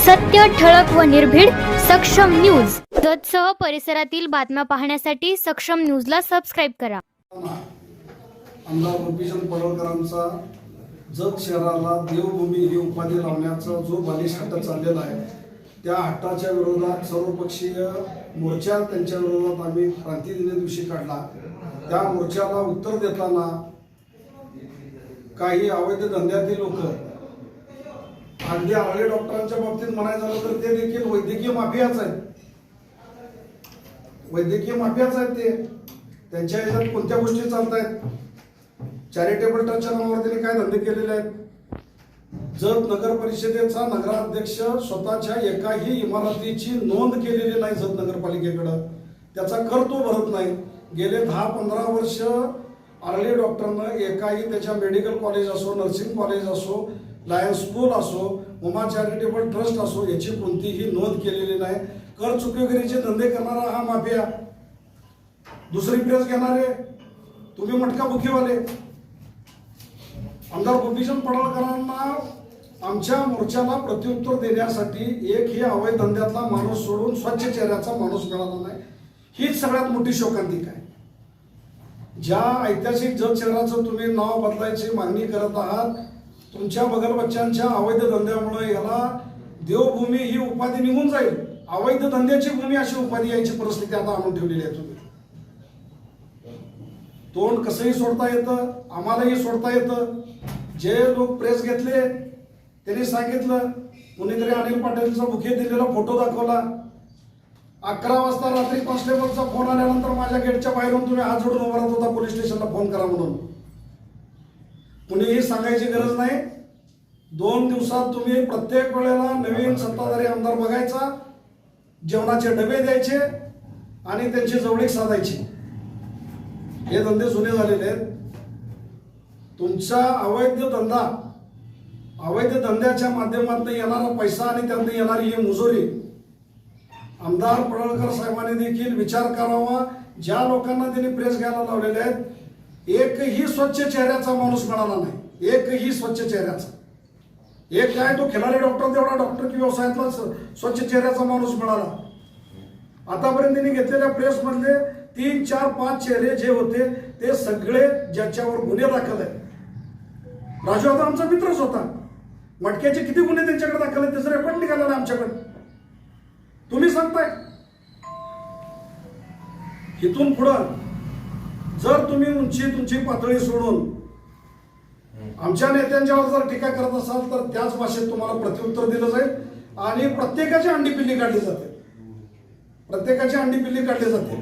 सत्य, ठळक व निर्भीड सक्षम न्यूज. जतसह परिसरातील बातम्या पाहण्यासाठी सक्षम न्यूजला सबस्क्राईब करा. आमदार गोपीचंद पडळकरांचा जत शहराला देवभूमी ही उपाधी लावण्याचा जो बालिश हट्ट चाललेला आहे, त्या हट्टाच्या विरोधात सर्वपक्षीय मोर्चा त्यांच्या विरोधात आम्ही क्रांतीदिनी दिवशी काढला. त्या मोर्चाला उत्तर देताना काही अवैध धंद्यातील लोक, अगदी आरळे डॉक्टरांच्या बाबतीत म्हणायचं झालं तर ते देखील वैद्यकीय माफियाच आहेत. वैद्यकीय माफियाच आहेत. ते त्यांच्या ह्याच्यात कोणत्या गोष्टी चालत आहेत? चॅरिटेबल ट्रस्टच्या नावावर त्यांनी काय धंदे केलेले आहेत? जत नगर परिषदेचा नगराध्यक्ष स्वतःच्या एकाही इमारतीची नोंद केलेली नाही जत नगरपालिकेकडं. त्याचा कर तो भरत नाही. गेले 10-15 वर्ष आरळे डॉक्टरनं एकाही त्याच्या मेडिकल कॉलेज असो, नर्सिंग कॉलेज असो, लायन्स स्कूल असो, उमा चॅरिटेबल ट्रस्ट असो, याची कोणतीही नोंद केलेली नाही. कर चुकीगिरीचे धंदे करणारा हा माफिया. दुसरी प्रेस घेणारे तुम्ही मटका बुकीवाले. आमदार गोपीचंद पडळकरांना आमच्या मोर्चाला प्रत्युत्तर देण्यासाठी एकही अवैध धंद्यातला माणूस सोडून स्वच्छ चेहऱ्याचा माणूस मिळाला नाही. हीच सगळ्यात मोठी शोकांतिका आहे. ज्या ऐतिहासिक जत शहराचं तुम्ही नाव बदलायची मागणी करत आहात, तुमच्या बगलबच्च्यांच्या अवैध धंद्यामुळे याला देवभूमी ही उपाधी निघून जाईल. अवैध धंद्याची भूमी अशी उपाधी यायची परिस्थिती आता आणून ठेवलेली आहे. तुम्ही तोंड कसंही सोडता येतं, आम्हालाही सोडता येतं. जे लोक प्रेस घेतले त्यांनी सांगितलं, कोणीतरी अनिल पाटीलचा बुके दिलेला फोटो दाखवला. 11 वाजता रात्री कॉन्स्टेबलचा फोन आल्यानंतर माझ्या गेटच्या बाहेरून तुम्ही हात जोडून उभा राहत होता पोलीस स्टेशनला फोन करा म्हणून. कुणीही सांगायची गरज नाही. 2 दिवसात तुम्ही प्रत्येक वेळेला नवीन सत्ताधारी आमदार बघायचा, जेवणाचे डबे द्यायचे आणि त्यांची जवळीक साधायची. हे धंदे जुने झालेले आहेत. तुमचा अवैध धंद्याच्या माध्यमातून येणारा पैसा आणि त्यातून येणारी ही मुजोरी आमदार पडळकर साहेबांनी देखील विचार करावा. ज्या लोकांना त्यांनी प्रेस घ्यायला लावलेले आहेत, एकही स्वच्छ चेहऱ्याचा माणूस मिळाला नाही. एकही स्वच्छ चेहऱ्याचा. एक काय तो खिलारी डॉक्टर, तेवढा डॉक्टर की व्यवसायातला स्वच्छ चेहऱ्याचा माणूस मिळाला. आतापर्यंत त्यांनी घेतलेल्या प्रेस मधले 3, 4, 5 चेहरे जे होते ते सगळे ज्याच्यावर गुन्हे दाखल आहेत. राजू आता आमचा मित्रच होता. मटक्याचे किती गुन्हे त्यांच्याकडे दाखल आहेत त्याचा रेकॉर्ड निघाला नाही आमच्याकडे. तुम्ही सांगताय. इथून पुढं जर तुम्ही तुमची पातळी सोडून आमच्या नेत्यांच्यावर जर टीका करत असाल तर त्याच भाषेत तुम्हाला प्रत्युत्तर दिलं जाईल आणि प्रत्येकाची अंडी पिल्ली काढली जाते.